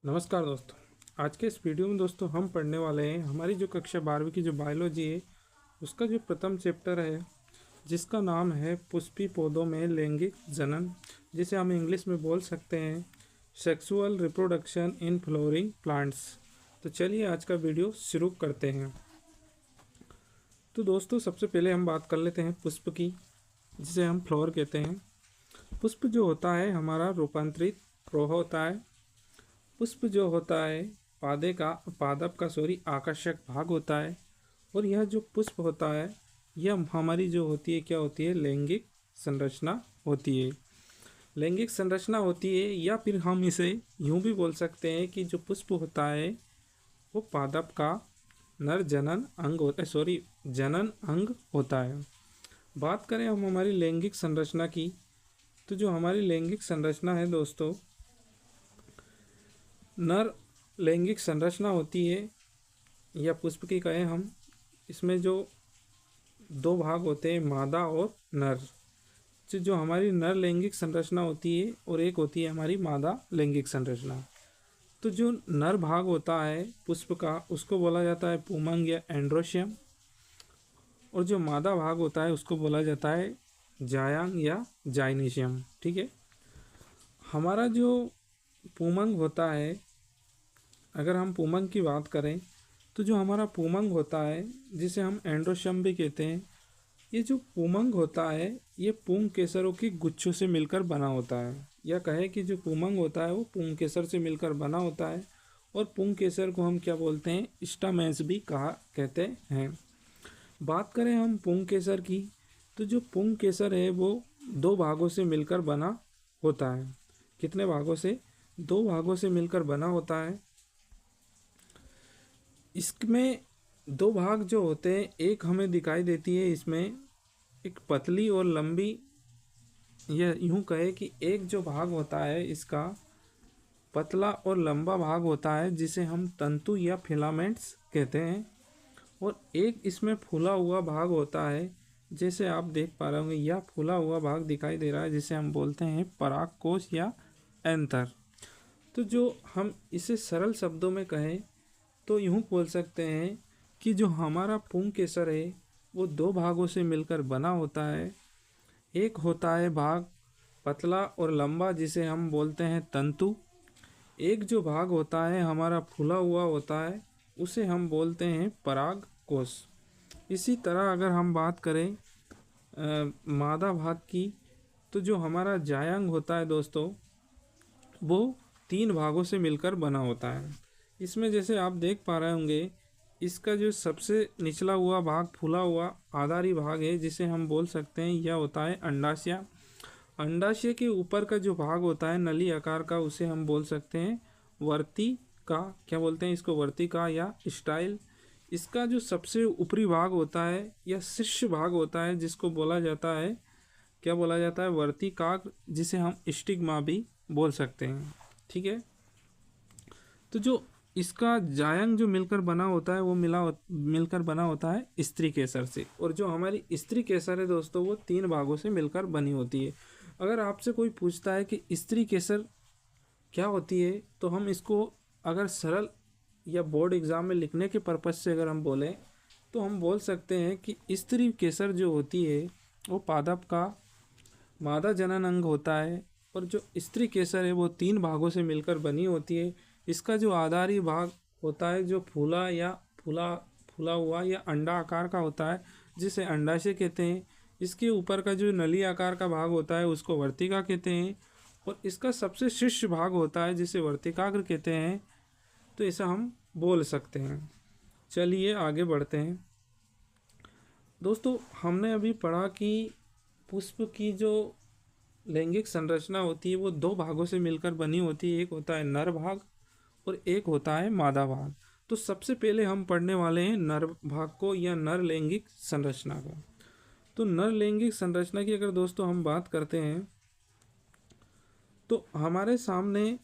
नमस्कार दोस्तों। आज के इस वीडियो में दोस्तों हम पढ़ने वाले हैं हमारी जो कक्षा 12वीं की जो बायोलॉजी है उसका जो प्रथम चैप्टर है जिसका नाम है पुष्पी पौधों में लैंगिक जनन, जिसे हम इंग्लिश में बोल सकते हैं sexual reproduction in flooring plants. तो चलिए आज का वीडियो शुरू करते हैं। तो दोस्तों सबसे पहले हम बात कर लेते हैं पुष्प की, जिसे हम फ्लावर कहते हैं। पुष्प जो होता है हमारा रूपांतरित रोह होता है। पुष्प जो होता है पादप का आकर्षक भाग होता है। और यह जो पुष्प होता है यह हमारी जो होती है क्या होती है, लैंगिक संरचना होती है। लैंगिक संरचना होती है, या फिर हम इसे यूं भी बोल सकते हैं कि जो पुष्प होता है वो पादप का नर जनन अंग होता है। बात करें हम हमारी लैंगिक संरचना की, तो जो हमारी लैंगिक संरचना है दोस्तों, नर लैंगिक संरचना होती है या पुष्प की कहें हम, इसमें जो दो भाग होते हैं मादा और नर। जो हमारी नर लैंगिक संरचना होती है और एक होती है हमारी मादा लैंगिक संरचना। तो जो नर भाग होता है पुष्प का उसको बोला जाता है पुमंग या एंड्रोशियम, और जो मादा भाग होता है उसको बोला जाता है जायांग या जाइनीशियम। ठीक है। हमारा जो पुमंग होता है, अगर हम पुमंग की बात करें तो जो हमारा पुमंग होता है जिसे हम एंड्रोशियम भी कहते हैं, ये जो पुमंग होता है ये पुंग केसरों की गुच्छों से मिलकर बना होता है। या कहे कि जो पुमंग होता है वो पुंग केसर से मिलकर बना होता है। और पुंग केसर को हम क्या बोलते हैं, स्टामेंस भी कहते हैं। बात करें हम पुंग केसर की, तो जो पुंग केसर है वो दो भागों से मिलकर बना होता है। कितने भागों से? दो भागों से मिलकर बना होता है। इसमें दो भाग जो होते हैं, एक हमें दिखाई देती है इसमें एक पतली और लंबी, यह यूं कहे कि एक जो भाग होता है इसका पतला और लंबा भाग होता है जिसे हम तंतु या फिलामेंट्स कहते हैं। और एक इसमें फूला हुआ भाग होता है, जैसे आप देख पा रहे होंगे यह फूला हुआ भाग दिखाई दे रहा है, जिसे हम बोलते हैं परागकोश या एंथर। तो जो हम इसे सरल शब्दों में कहें तो यूँ बोल सकते हैं कि जो हमारा पुंग केसर है वो दो भागों से मिलकर बना होता है। एक होता है भाग पतला और लंबा जिसे हम बोलते हैं तंतु। एक जो भाग होता है हमारा फूला हुआ होता है उसे हम बोलते हैं परागकोश। इसी तरह अगर हम बात करें मादा भाग की, तो जो हमारा जायांग होता है दोस्तों वो तीन भागों से मिलकर बना होता है। इसमें जैसे आप देख पा रहे होंगे इसका जो सबसे निचला हुआ भाग फूला हुआ आधारी भाग है जिसे हम बोल सकते हैं यह होता है अंडाशय। अंडाशय के ऊपर का जो भाग होता है नली आकार का उसे हम बोल सकते हैं वर्तिका। क्या बोलते हैं इसको? वर्तिका या स्टाइल। इसका जो सबसे ऊपरी भाग होता है या शीर्ष भाग होता है जिसको बोला जाता है, क्या बोला जाता है? वर्तिकाग्र, जिसे हम स्टिग्मा भी बोल सकते हैं। ठीक है। तो जो इसका जायंग जो मिलकर बना होता है वो मिलकर बना होता है स्त्री केसर से। और जो हमारी स्त्री केसर है दोस्तों वो तीन भागों से मिलकर बनी होती है। अगर आपसे कोई पूछता है कि स्त्री केसर क्या होती है, तो हम इसको अगर सरल या बोर्ड एग्ज़ाम में लिखने के पर्पज़ से अगर हम बोलें तो हम बोल सकते हैं कि स्त्री केसर जो होती है वो पादप का मादा जनन अंग होता है। और जो स्त्री केसर है वो तीन भागों से मिलकर बनी होती है। इसका जो आधारी भाग होता है जो फूला हुआ या अंडा आकार का होता है जिसे अंडाशय कहते हैं। इसके ऊपर का जो नली आकार का भाग होता है उसको वर्तिका कहते हैं। और इसका सबसे शीर्ष भाग होता है जिसे वर्तिकाग्र कहते हैं। तो ऐसा हम बोल सकते हैं। चलिए आगे बढ़ते हैं दोस्तों। हमने अभी पढ़ा कि पुष्प की जो लैंगिक संरचना होती है वो दो भागों से मिलकर बनी होती है। एक होता है नर भाग और एक होता है मादा भाग। तो सबसे पहले हम पढ़ने वाले हैं नर भाग को या नर लैंगिक संरचना को। तो नर लैंगिक संरचना की अगर दोस्तों हम बात करते हैं तो हमारे सामने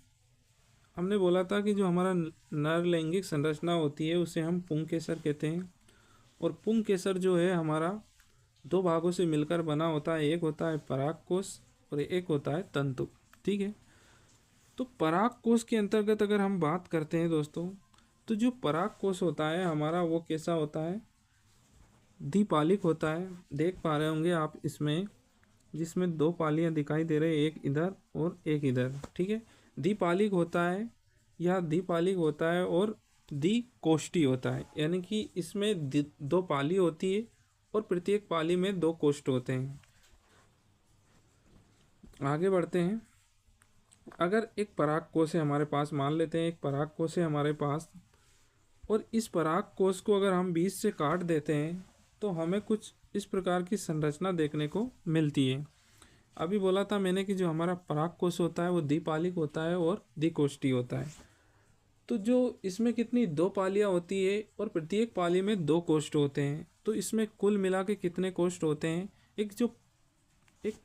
हमने बोला था कि जो हमारा नर लैंगिक संरचना होती है उसे हम पुंग केसर कहते हैं। और पुंग केसर जो है हमारा दो भागों से मिलकर बना होता है। एक होता है परागकोश और एक होता है तंतु। ठीक है। तो पराग कोश के अंतर्गत अगर हम बात करते हैं दोस्तों, तो जो पराग कोश होता है हमारा वो कैसा होता है, द्विपालिक होता है। देख पा रहे होंगे आप इसमें, जिसमें दो पालियां दिखाई दे रहे हैं, एक इधर और एक इधर, ठीक है। द्विपालिक होता है या द्विपालिक होता है और द्विकोष्ठी होता है, यानी कि इसमें दो पाली होती है और प्रत्येक पाली में दो कोष्ठ होते हैं। आगे बढ़ते हैं। अगर एक पराग कोश है हमारे पास, मान लेते हैं एक पराग कोश है हमारे पास, और इस पराग कोश को अगर हम बीच से काट देते हैं तो हमें कुछ इस प्रकार की संरचना देखने को मिलती है। अभी बोला था मैंने कि जो हमारा पराग कोश होता है वो द्विपालिक होता है और द्विकोष्ठी होता है। तो जो इसमें कितनी दो पालियां होती है और प्रत्येक पाली में दो कोष्ठ होते हैं, तो इसमें कुल मिला के कितने कोष्ठ होते हैं, एक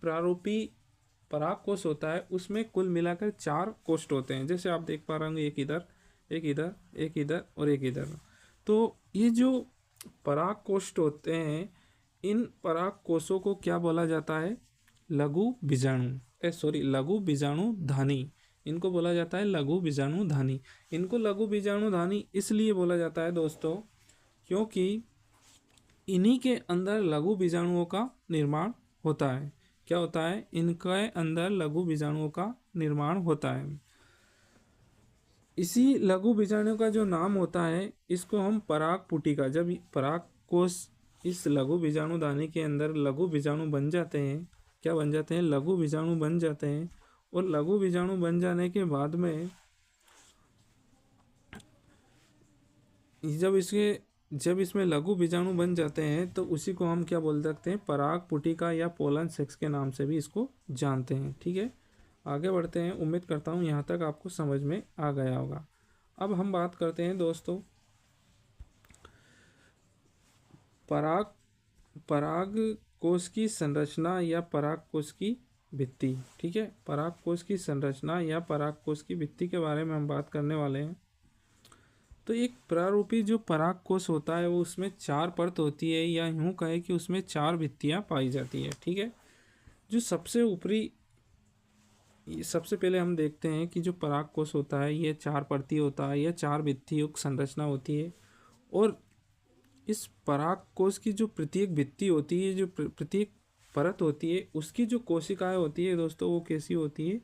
प्रारूपी पराग कोश होता है उसमें कुल मिलाकर 4 कोष्ठ होते हैं। जैसे आप देख पा रहे होंगे, एक इधर, एक इधर, एक इधर और एक इधर। तो ये जो पराग कोष्ठ होते हैं, इन पराग कोशों को क्या बोला जाता है, लघु बीजाणु धानी। इनको बोला जाता है लघु बीजाणु धानी। इनको लघु बीजाणु धानी इसलिए बोला जाता है दोस्तों, क्योंकि इन्हीं के अंदर लघु बीजाणुओं का निर्माण होता है। क्या होता है, इनके अंदर लघु बीजाणुओं का निर्माण होता है। इसी लघु बीजाणु का जो नाम होता है, इसको हम पराग पुटिका, जब पराग कोश इस लघु बीजाणु दानी के अंदर लघु बीजाणु बन जाते हैं, क्या बन जाते हैं, लघु बीजाणु बन जाते हैं। और लघु बीजाणु बन जाने के बाद में जब इसमें लघु बीजाणु बन जाते हैं तो उसी को हम क्या बोल सकते हैं, पराग पुटिका या पोलन सेक्स के नाम से भी इसको जानते हैं। ठीक है, आगे बढ़ते हैं। उम्मीद करता हूँ यहाँ तक आपको समझ में आ गया होगा। अब हम बात करते हैं दोस्तों पराग कोश की संरचना या पराग कोश की भित्ति। ठीक है, पराग कोश की संरचना या पराग कोश की भित्ति के बारे में हम बात करने वाले हैं। तो एक प्रारूपी जो पराग कोश होता है वो उसमें 4 परत होती है, या यूँ कहे कि उसमें 4 भित्तियाँ पाई जाती है। ठीक है, जो सबसे पहले हम देखते हैं कि जो पराग कोश होता है ये 4 परती होता है, यह 4 भित्ति युक्त संरचना होती है। और इस पराग कोश की जो प्रत्येक भित्ति होती है, जो प्रत्येक परत होती है, उसकी जो कोशिकाएं होती है दोस्तों वो कैसी होती है,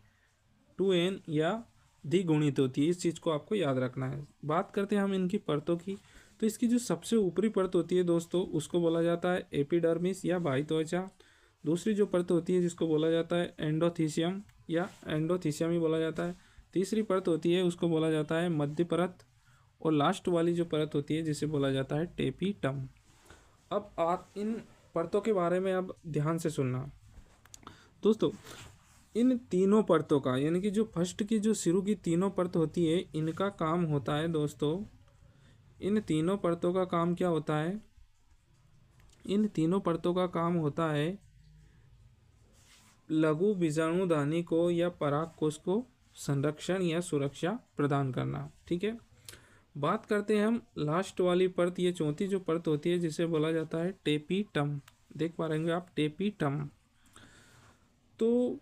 2n या द्विगुणित होती है। इस चीज़ को आपको याद रखना है। बात करते हैं हम इनकी परतों की, तो इसकी जो सबसे ऊपरी परत होती है दोस्तों उसको बोला जाता है एपिडर्मिस या बाह्य त्वचा। दूसरी जो परत होती है जिसको बोला जाता है एंडोथीसियम या एंडोथीसियम ही बोला जाता है। तीसरी परत होती है उसको बोला जाता है मध्य परत, और लास्ट वाली जो परत होती है जिसे बोला जाता है टेपिटम। अब आप इन परतों के बारे में अब ध्यान से सुनना दोस्तों। इन तीनों परतों का, यानी कि जो फर्स्ट की जो शुरू की तीनों परत होती है, इनका काम होता है दोस्तों, इन तीनों परतों का काम क्या होता है, इन तीनों परतों का काम होता है लघु बीजाणुधानी को या पराग कोश को संरक्षण या सुरक्षा प्रदान करना। ठीक है, बात करते हैं हम लास्ट वाली परत, ये चौथी जो परत होती है जिसे बोला जाता है टेपिटम। देख पा रहे होंगे आप टेपिटम। तो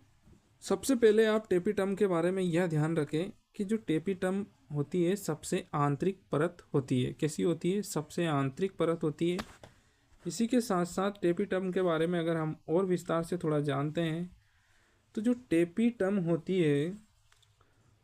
सबसे पहले आप टेपिटम के बारे में यह ध्यान रखें कि जो टेपिटम होती है सबसे आंतरिक परत होती है। कैसी होती है, सबसे आंतरिक परत होती है। इसी के साथ साथ टेपिटम के बारे में अगर हम और विस्तार से थोड़ा जानते हैं, तो जो टेपिटम होती है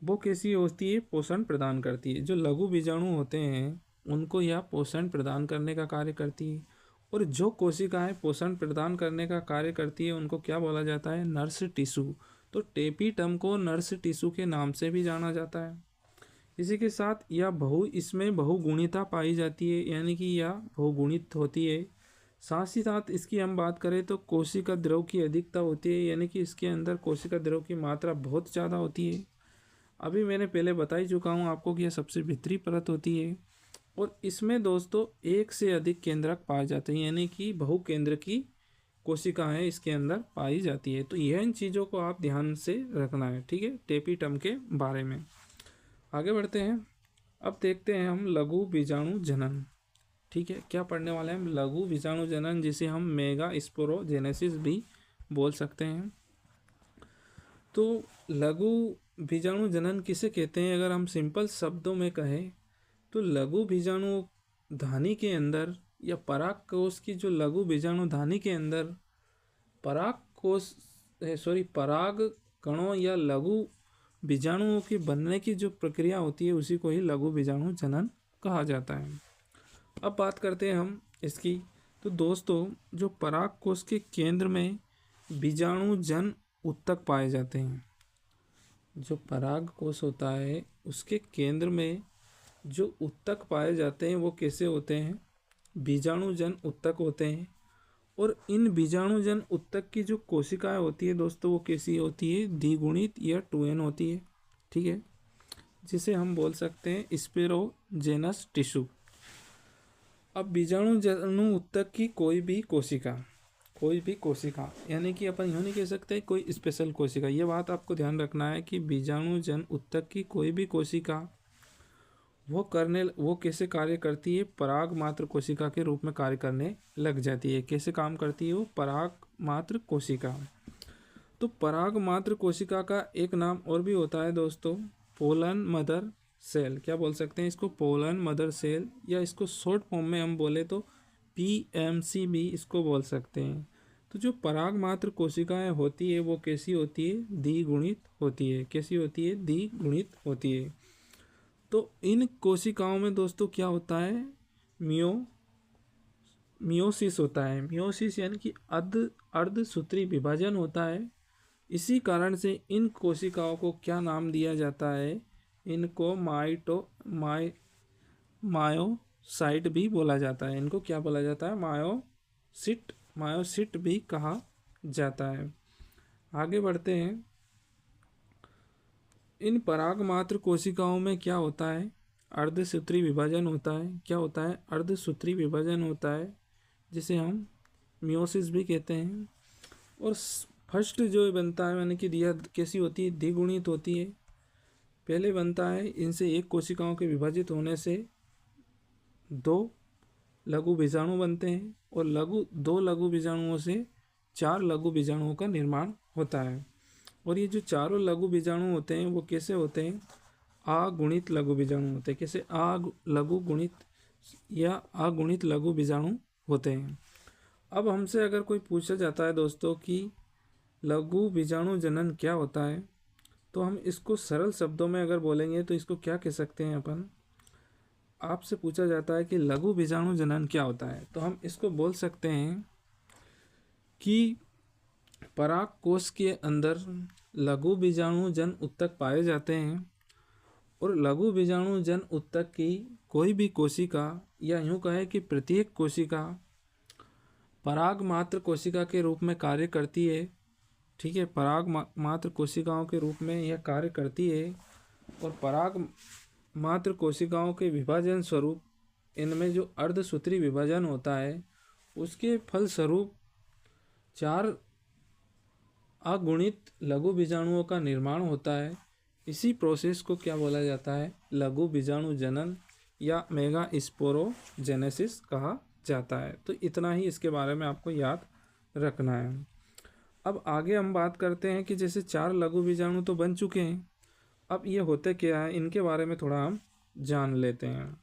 वो कैसी होती है, पोषण प्रदान करती है। जो लघु बीजाणु होते हैं उनको यह पोषण प्रदान करने का कार्य करती है, और जो कोशिकाएं पोषण प्रदान करने का कार्य करती है उनको क्या बोला जाता है, नर्स टिश्यू। तो टेपिटम को नर्स टिश्यू के नाम से भी जाना जाता है। इसी के साथ इसमें बहुगुणिता पाई जाती है, यानी कि यह बहुगुणित होती है। साथ ही साथ इसकी हम बात करें तो कोशिका द्रव की अधिकता होती है, यानी कि इसके अंदर कोशिका द्रव की मात्रा बहुत ज़्यादा होती है। अभी मैंने पहले बता ही चुका हूँ आपको कि यह सबसे भीतरी परत होती है, और इसमें दोस्तों एक से अधिक केंद्रक पाए जाते हैं, यानी कि बहुकेंद्र की कोशिकाएं इसके अंदर पाई जाती है। तो यह इन चीज़ों को आप ध्यान से रखना है। ठीक है, टेपिटम के बारे में आगे बढ़ते हैं। अब देखते हैं हम लघु बीजाणु जनन। ठीक है, क्या पढ़ने वाले हैं, लघु बीजाणु जनन, जिसे हम मेगा स्पोरोजेनेसिस भी बोल सकते हैं। तो लघु बीजाणु जनन किसे कहते हैं? अगर हम सिंपल शब्दों में कहें तो लघु बीजाणु धानी के अंदर या पराग कोश की जो लघु बीजाणु धानी के अंदर पराग कणों या लघु बीजाणुओं के बनने की जो प्रक्रिया होती है उसी को ही लघु बीजाणु जनन कहा जाता है। अब बात करते हैं हम इसकी। तो दोस्तों, जो पराग कोश के केंद्र में बीजाणु जन उत्तक पाए जाते हैं, जो पराग कोश होता है उसके केंद्र में जो उत्तक पाए जाते हैं वो कैसे होते हैं? बीजाणु जन उत्तक होते हैं। और इन बीजाणु जन उत्तक की जो कोशिकाएं होती है दोस्तों वो कैसी होती है? द्विगुणित या 2n होती है, ठीक है, जिसे हम बोल सकते हैं स्पेरोजेनस टिश्यू। अब बीजाणु जन उत्तक की कोई भी कोशिका यानी कि अपन यूँ नहीं कह सकते कोई स्पेशल कोशिका, ये बात आपको ध्यान रखना है कि बीजाणु जन उत्तक की कोई भी कोशिका वो कैसे कार्य करती है? पराग मात्र कोशिका के रूप में कार्य करने लग जाती है। कैसे काम करती है वो? पराग मात्र कोशिका। तो पराग मात्र कोशिका का एक नाम और भी होता है दोस्तों, पोलन मदर सेल। क्या बोल सकते हैं इसको? पोलन मदर सेल, या इसको शॉर्ट फॉर्म में हम बोले तो PMC भी इसको बोल सकते हैं। तो जो पराग मात्र कोशिकाएं होती है वो कैसी होती है? द्विगुणित होती है। कैसी होती है? द्विगुणित होती है। तो इन कोशिकाओं में दोस्तों क्या होता है? मियोसिस होता है। मियोसिस यानी कि अर्धसूत्री विभाजन होता है। इसी कारण से इन कोशिकाओं को क्या नाम दिया जाता है? इनको मायोसाइट भी बोला जाता है। इनको क्या बोला जाता है? मायोसिट भी कहा जाता है। आगे बढ़ते हैं। इन पराग मात्र कोशिकाओं में क्या होता है? अर्धसूत्री विभाजन होता है। क्या होता है? अर्धसूत्री विभाजन होता है, जिसे हम मियोसिस भी कहते हैं। और फर्स्ट जो बनता है यानी कि यह कैसी होती है? द्विगुणित होती है। पहले बनता है, इनसे एक कोशिकाओं के विभाजित होने से 2 लघु बीजाणु बनते हैं और 2 लघु बीजाणुओं से 4 लघु बीजाणुओं का निर्माण होता है। और ये जो चारों लघु बीजाणु होते हैं वो कैसे होते हैं? अगुणित लघु बीजाणु होते हैं। कैसे? अगुणित लघु बीजाणु होते हैं। अब हमसे अगर कोई पूछा जाता है दोस्तों कि लघु बीजाणु जनन क्या होता है, तो हम इसको सरल शब्दों में अगर बोलेंगे तो इसको क्या कह सकते हैं अपन? आपसे पूछा जाता है कि लघु बीजाणु जनन क्या होता है, तो हम इसको बोल सकते हैं कि पराग कोश के अंदर लघु बीजाणु जन उत्तक पाए जाते हैं और लघु बीजाणु जन उत्तक की कोई भी कोशिका, या यूँ कहे कि प्रत्येक कोशिका पराग मात्र कोशिका के रूप में कार्य करती है। ठीक है, पराग मात्र कोशिकाओं के रूप में यह कार्य करती है। और पराग मात्र कोशिकाओं के विभाजन स्वरूप इनमें जो अर्धसूत्री विभाजन होता है उसके फलस्वरूप 4 अगुणित लघु बीजाणुओं का निर्माण होता है। इसी प्रोसेस को क्या बोला जाता है? लघु बीजाणु जनन या मेगा स्पोरोजेनेसिस कहा जाता है। तो इतना ही इसके बारे में आपको याद रखना है। अब आगे हम बात करते हैं कि जैसे 4 लघु बीजाणु तो बन चुके हैं, अब ये होते क्या है इनके बारे में थोड़ा हम जान लेते हैं।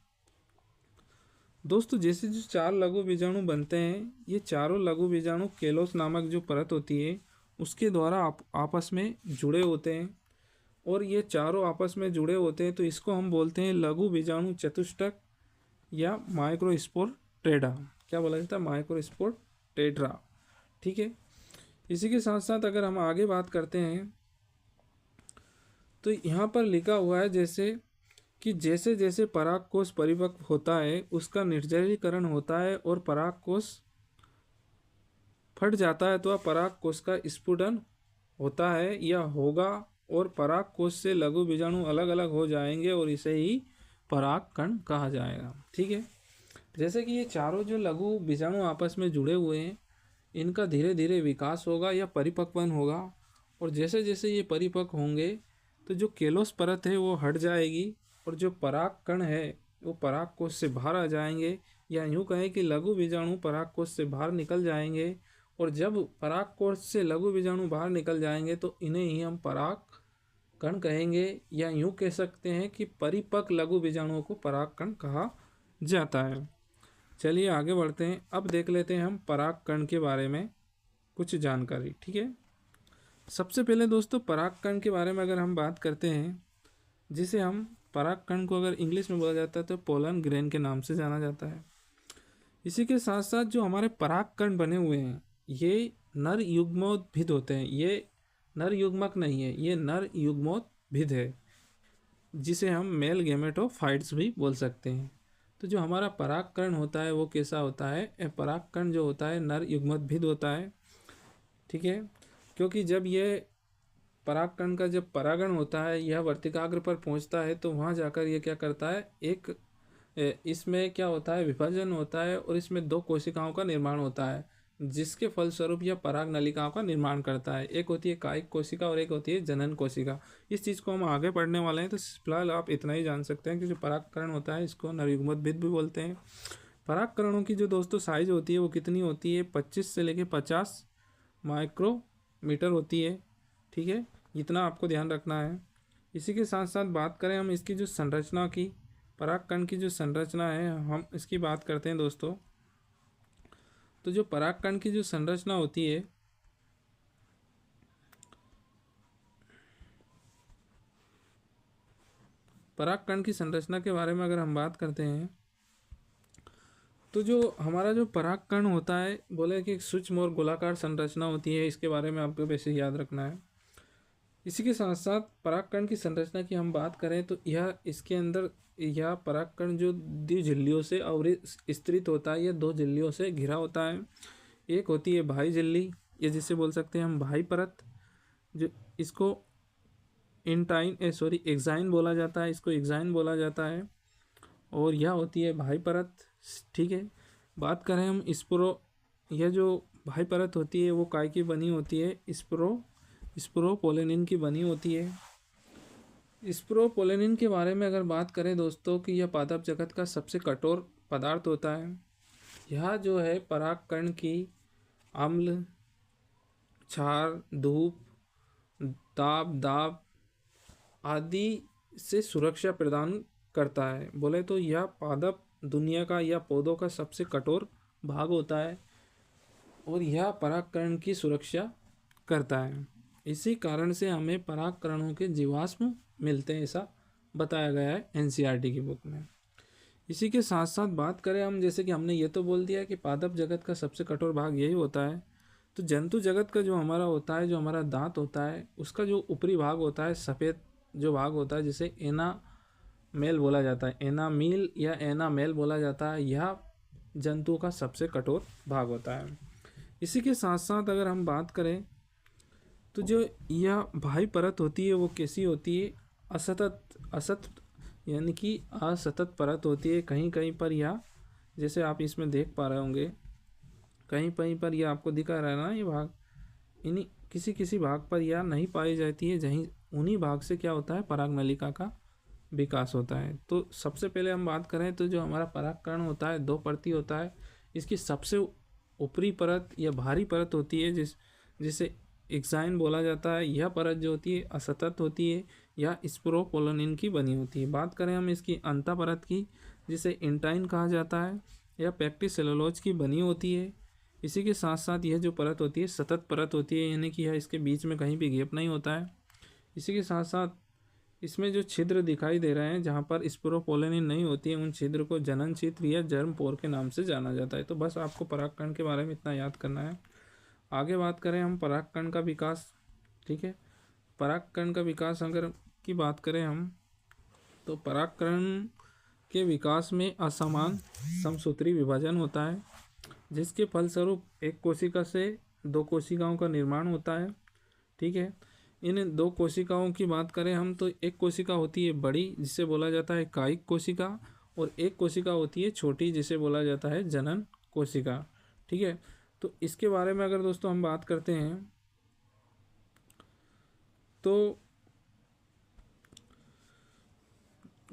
दोस्तों, जैसे जो 4 लघु बीजाणु बनते हैं, ये चारों लघु बीजाणु केलोस नामक जो परत होती है उसके द्वारा आपस में जुड़े होते हैं। और ये चारों आपस में जुड़े होते हैं तो इसको हम बोलते हैं लघु बीजाणु चतुष्टक या माइक्रोस्पोर टेड्रा। क्या बोला जाता है? माइक्रोस्पोर टेड्रा। ठीक है, इसी के साथ साथ अगर हम आगे बात करते हैं तो यहाँ पर लिखा हुआ है जैसे जैसे परागकोश परिपक्व होता है उसका निर्जलीकरण होता है और परागकोश फट जाता है तो परागकोश का स्फुटन होता है या होगा और परागकोश से लघु बीजाणु अलग अलग हो जाएंगे और इसे ही परागकण कहा जाएगा। ठीक है, जैसे कि ये चारों जो लघु बीजाणु आपस में जुड़े हुए हैं इनका धीरे धीरे विकास होगा या परिपक्वन होगा और जैसे जैसे ये परिपक्व होंगे तो जो केलोस परत है वो हट जाएगी और जो परागकण है वो परागकोश से बाहर आ जाएंगे, या यूँ कहें कि लघु बीजाणु परागकोश से बाहर निकल जाएंगे। और जब परागकोश से लघु बीजाणु बाहर निकल जाएंगे तो इन्हें ही हम पराग कण कहेंगे, या यूँ कह सकते हैं कि परिपक्व लघु बीजाणुओं को परागकण कहा जाता है। चलिए आगे बढ़ते हैं। अब देख लेते हैं हम परागकण के बारे में कुछ जानकारी। ठीक है, सबसे पहले दोस्तों परागकण के बारे में अगर हम बात करते हैं, जिसे हम परागकण को अगर इंग्लिश में बोला जाता है तो पोलन ग्रेन के नाम से जाना जाता है। इसी के साथ साथ जो हमारे परागकण बने हुए हैं ये नर युग्मोद्भिद होते हैं। ये नर युग्मक नहीं है, ये नर युग्मोद्भिद है, जिसे हम मेल गैमेटोफाइट्स भी बोल सकते हैं। तो जो हमारा परागकण होता है वो कैसा होता है, परागकण जो होता है नर युग्मोद्भिद होता है। ठीक है, क्योंकि जब ये परागकण का जब परागण होता है यह वर्तिकाग्र पर पहुंचता है तो वहां जाकर ये क्या करता है, एक इसमें क्या होता है, विभाजन होता है और इसमें दो कोशिकाओं का निर्माण होता है, जिसके फलस्वरूप यह पराग नलिकाओं का निर्माण करता है। एक होती है कायिक कोशिका और एक होती है जनन कोशिका। इस चीज़ को हम आगे पढ़ने वाले हैं, तो फिलहाल आप इतना ही जान सकते हैं कि जो परागकण होता है इसको नरयुग्मोद्भिद भी बोलते हैं। परागकणों की जो दोस्तों साइज होती है वो कितनी होती है, 25 से लेकर 50 माइक्रोमीटर होती है। ठीक है, इतना आपको ध्यान रखना है। इसी के साथ साथ बात करें हम इसकी जो संरचना की, परागकण की जो संरचना है हम इसकी बात करते हैं दोस्तों। तो जो परागकण की जो संरचना होती है, परागकण की संरचना के बारे में अगर हम बात करते हैं तो जो हमारा जो परागकण होता है बोले कि सूक्ष्म और गोलाकार संरचना होती है, इसके बारे में आपको वैसे याद रखना है। इसी के साथ साथ परागकण की संरचना की हम बात करें तो यह इसके अंदर यह परागकण जो दो झिल्लियों से आवृत होता है, यह दो झिल्लियों से घिरा होता है। एक होती है बाह्य झिल्ली, ये जिसे बोल सकते हैं हम बाह्य परत, जो इसको एक्साइन बोला जाता है, इसको एक्साइन बोला जाता है, और यह होती है बाह्य परत। ठीक है, बात करें हम यह जो बाह्य परत होती है वो काय की बनी होती है, स्पोरोपोलेनिन की बनी होती है। स्पोरोपोलेनिन के बारे में अगर बात करें दोस्तों कि यह पादप जगत का सबसे कठोर पदार्थ होता है। यह जो है परागकण की अम्ल, क्षार, धूप, दाब आदि से सुरक्षा प्रदान करता है। बोले तो यह पादप दुनिया का या पौधों का सबसे कठोर भाग होता है और यह परागकण की सुरक्षा करता है। इसी कारण से हमें परागकणों के जीवाश्म मिलते हैं, ऐसा बताया गया है एनसीईआरटी की बुक में। इसी के साथ साथ बात करें हम, जैसे कि हमने ये तो बोल दिया कि पादप जगत का सबसे कठोर भाग यही होता है, तो जंतु जगत का जो हमारा होता है, जो हमारा दांत होता है, उसका जो ऊपरी भाग होता है, सफ़ेद जो भाग होता है, जिसे एनामेल बोला जाता है, एनामील या एनामेल बोला जाता है, यह जंतुओं का सबसे कठोर भाग होता है। इसी के साथ साथ अगर हम बात करें तो जो यह बाह्य परत होती है वो कैसी होती है, असतत यानी कि असतत परत होती है। कहीं कहीं पर यह, जैसे आप इसमें देख पा रहे होंगे, कहीं कहीं पर यह आपको दिखा रहा है ना, ये भाग इन्हीं किसी भाग पर यह नहीं पाई जाती है, जहीं उन्हीं भाग से क्या होता है, पराग नलिका का विकास होता है। तो सबसे पहले हम बात करें तो जो हमारा परागकण होता है दो परती होता है। इसकी सबसे ऊपरी परत या भारी परत होती है जिसे एक्साइन बोला जाता है। यह परत जो होती है असतत होती है, यह स्पोरोपोलेनिन की बनी होती है। बात करें हम इसकी अंतः परत की, जिसे इंटाइन कहा जाता है, यह पैक्टिक सेलुलोज की बनी होती है। इसी के साथ साथ यह जो परत होती है सतत परत होती है, यानी कि यह इसके बीच में कहीं भी गैप नहीं होता है। इसी के साथ साथ इसमें जो छिद्र दिखाई दे रहे हैं जहाँ पर स्पोरोपोलेनिन नहीं होती है, उन छिद्र को जनन छिद्र या जर्म पोर के नाम से जाना जाता है। तो बस आपको परागकण के बारे में इतना याद करना है। आगे बात करें हम परागकण का विकास। ठीक है, परागकण का विकास अगर की बात करें हम, तो परागकण के विकास में असमान समसूत्री विभाजन होता है, जिसके फलस्वरूप एक कोशिका से दो कोशिकाओं का निर्माण होता है। ठीक है, इन दो कोशिकाओं की बात करें हम तो एक कोशिका होती है बड़ी, जिसे बोला जाता है कायिक कोशिका, और एक कोशिका होती है छोटी, जिसे बोला जाता है जनन कोशिका। ठीक है, तो इसके बारे में अगर दोस्तों हम बात करते हैं तो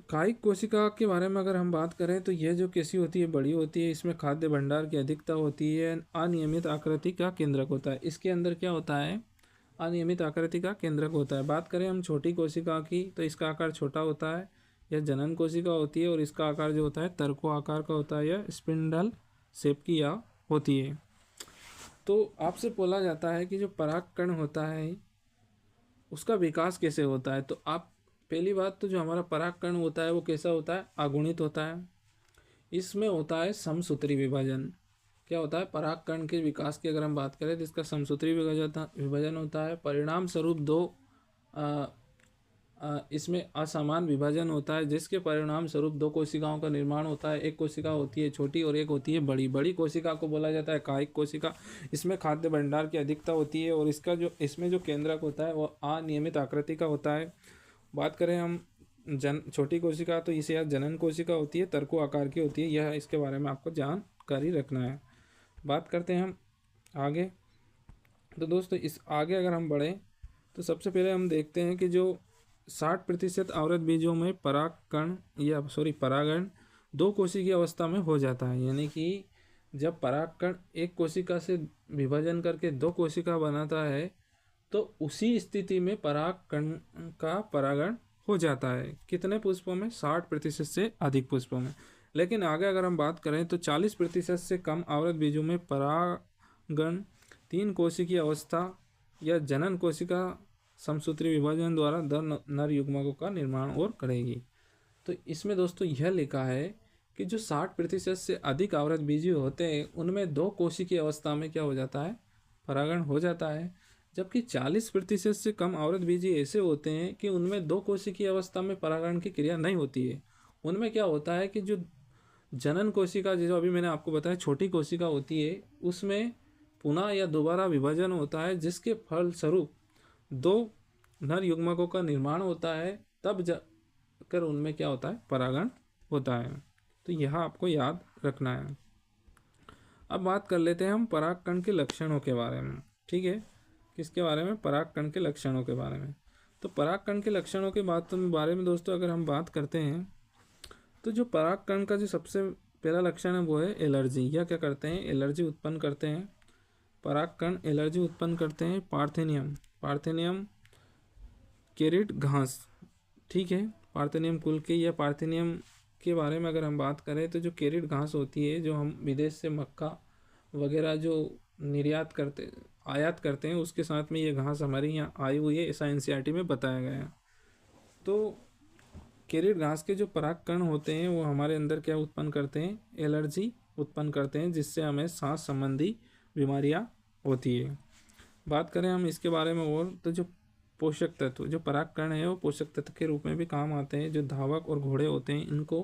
कायिक कोशिका के बारे में अगर हम बात करें तो यह जो कैसी होती है, बड़ी होती है, इसमें खाद्य भंडार की अधिकता होती है, अनियमित आकृति का केंद्रक होता है। इसके अंदर क्या होता है, अनियमित आकृति का केंद्रक होता है। बात करें हम छोटी कोशिका की तो इसका आकार छोटा होता है, यह जनन कोशिका होती है और इसका आकार जो होता है तरको आकार का होता है, यह स्पिंडल शेप की या होती है। तो आपसे बोला जाता है कि जो परागकण होता है उसका विकास कैसे होता है। तो आप पहली बात तो जो हमारा परागकण होता है वो कैसा होता है, अगुणित होता है। इसमें होता है समसूत्री विभाजन। क्या होता है, परागकण के विकास की अगर हम बात करें तो इसका समसूत्री विभाजन होता है। परिणाम स्वरूप दो इसमें असमान विभाजन होता है, जिसके परिणाम स्वरूप दो कोशिकाओं का निर्माण होता है। एक कोशिका होती है छोटी और एक होती है बड़ी। बड़ी कोशिका को बोला जाता है कायिक कोशिका। इसमें खाद्य भंडार की अधिकता होती है और इसमें जो केंद्रक होता है वो अनियमित आकृति का होता है। बात करें हम छोटी कोशिका तो इसे यह जनन कोशिका होती है, तरको आकार की होती है। यह इसके बारे में आपको जानकारी रखना है। बात करते हैं हम आगे। तो दोस्तों इस आगे अगर हम बढ़ें तो सबसे पहले हम देखते हैं कि जो 60% आवृत बीजों में परागण दो कोशिकीय अवस्था में हो जाता है। यानी कि जब परागकण एक कोशिका से विभाजन करके दो कोशिका बनाता है तो उसी स्थिति में परागकण का परागण हो जाता है। कितने पुष्पों में, 60% से अधिक पुष्पों में। लेकिन आगे अगर हम बात करें तो 40% से कम आवृत बीजों में परागण तीन कोशिकीय अवस्था या जनन कोशिका समसूत्री विभाजन द्वारा नर युग्मकों का निर्माण और करेगी। तो इसमें दोस्तों यह लिखा है कि जो 60% से अधिक आवृत बीज होते हैं उनमें दो कोशिकीय अवस्था में क्या हो जाता है, परागण हो जाता है। जबकि 40% से कम आवृत बीज ऐसे होते हैं कि उनमें दो कोशिकीय अवस्था में परागण की क्रिया नहीं होती है। उनमें क्या होता है कि जो जनन कोशिका, जो अभी मैंने आपको बताया छोटी कोशिका होती है, उसमें पुनः या दोबारा विभाजन होता है, जिसके फलस्वरूप दो नर युग्मकों का निर्माण होता है। तब जाकर उनमें क्या होता है, परागण होता है। तो यह आपको याद रखना है। अब बात कर लेते हैं हम परागकण के लक्षणों के बारे में। ठीक है, किसके बारे में, परागकण के लक्षणों के बारे में। तो परागकण के लक्षणों के बारे में दोस्तों अगर हम बात करते हैं तो जो परागकण का जो सबसे पहला लक्षण है वो है एलर्जी। यह क्या करते हैं, एलर्जी उत्पन्न करते हैं। परागकण एलर्जी उत्पन्न करते हैं। पार्थेनियम केरिट घास। ठीक है, पार्थेनियम कुल के या पार्थेनियम के बारे में अगर हम बात करें तो जो केरिट घास होती है, जो हम विदेश से मक्का वगैरह जो आयात करते हैं, उसके साथ में ये घास हमारी यहाँ आई हुई है, ऐसा एनसीईआरटी में बताया गया है। तो केरिट घास के जो परागकण होते हैं वो हमारे अंदर क्या उत्पन्न करते हैं, एलर्जी उत्पन्न करते हैं, जिससे हमें सांस संबंधी बीमारियां होती है। बात करें हम इसके बारे में और तो जो पोषक तत्व, जो परागकण है वो पोषक तत्व के रूप में भी काम आते हैं। जो धावक और घोड़े होते हैं इनको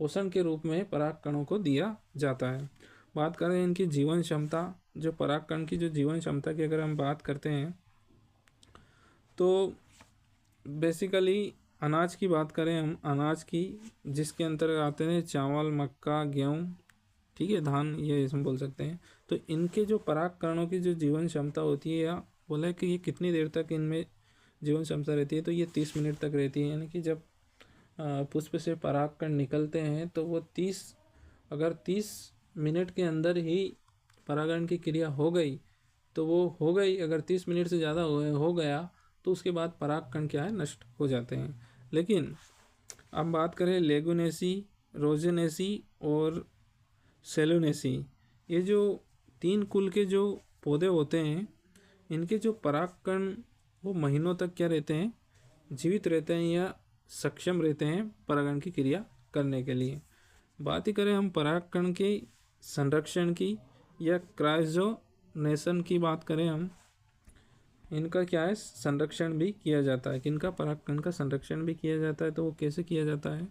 पोषण के रूप में परागकणों को दिया जाता है। बात करें इनकी जीवन क्षमता, जो परागकण की जो जीवन क्षमता की अगर हम बात करते हैं तो बेसिकली अनाज की बात करें हम, अनाज की जिसके अंतर्गत आते हैं चावल, मक्का, गेहूँ, ठीक है, धान, ये इसमें बोल सकते हैं। तो इनके जो परागकणों की जो जीवन क्षमता होती है, या बोला है कि ये कितनी देर तक इनमें जीवन क्षमता रहती है, तो ये 30 मिनट तक रहती है। यानी कि जब पुष्प से परागकण निकलते हैं तो वो 30 मिनट के अंदर ही परागण की क्रिया हो गई तो वो हो गई। अगर 30 मिनट से ज़्यादा हो गया तो उसके बाद परागकण क्या है, नष्ट हो जाते हैं। लेकिन अब बात करें लेगुनेसी, रोजेनेसी और सेलुनेसी, ये जो 3 कुल के जो पौधे होते हैं, इनके जो परागकण वो महीनों तक क्या रहते हैं, जीवित रहते हैं या सक्षम रहते हैं परागण की क्रिया करने के लिए। बात ही करें हम परागकण के संरक्षण की या क्रायोजनेशन की बात करें हम, इनका क्या है, संरक्षण भी किया जाता है। किनका, परागकण का संरक्षण भी किया जाता है। तो वो कैसे किया जाता है,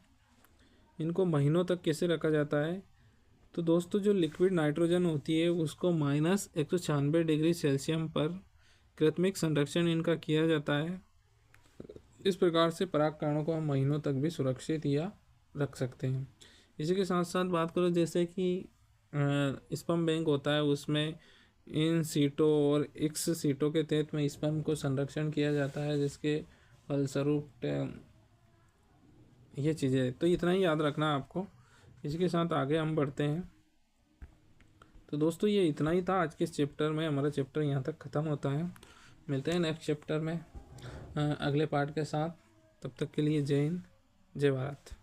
इनको महीनों तक कैसे रखा जाता है। तो दोस्तों जो लिक्विड नाइट्रोजन होती है उसको -196 डिग्री सेल्सियस पर कृत्रिम संरक्षण इनका किया जाता है। इस प्रकार से परागकणों को हम महीनों तक भी सुरक्षित या रख सकते हैं। इसी के साथ साथ बात करो जैसे कि स्पर्म बैंक होता है, उसमें इन सीटों और एक्स सीटों के तहत में स्पर्म को संरक्षण किया जाता है, जिसके फलस्वरूप ये चीज़ें, तो इतना ही याद रखना है आपको। इसी के साथ आगे हम बढ़ते हैं। तो दोस्तों ये इतना ही था आज के इस चैप्टर में। हमारा चैप्टर यहाँ तक ख़त्म होता है। मिलते हैं नेक्स्ट चैप्टर में अगले पार्ट के साथ। तब तक के लिए जय हिंद, जय भारत।